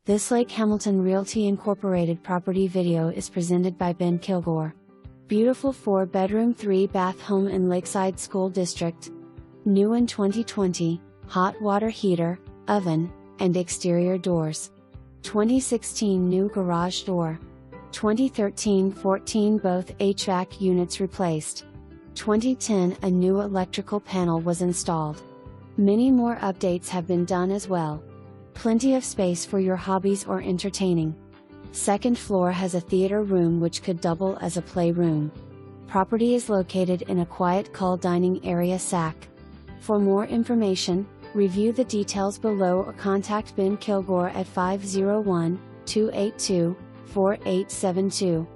This Lake Hamilton Realty Incorporated property video is presented by Ben Kilgore. Beautiful 4-bedroom 3-bath home in Lakeside School District. New in 2020, hot water heater, oven, and exterior doors. 2016 new garage door. 2013-14 both HVAC units replaced. 2010 a new electrical panel was installed. Many more updates have been done as well. Plenty of space for your hobbies or entertaining. Second floor has a theater room which could double as a playroom. Property is located in a quiet cool dining area SAC. For more information, review the details below or contact Ben Kilgore at 501-282-4872.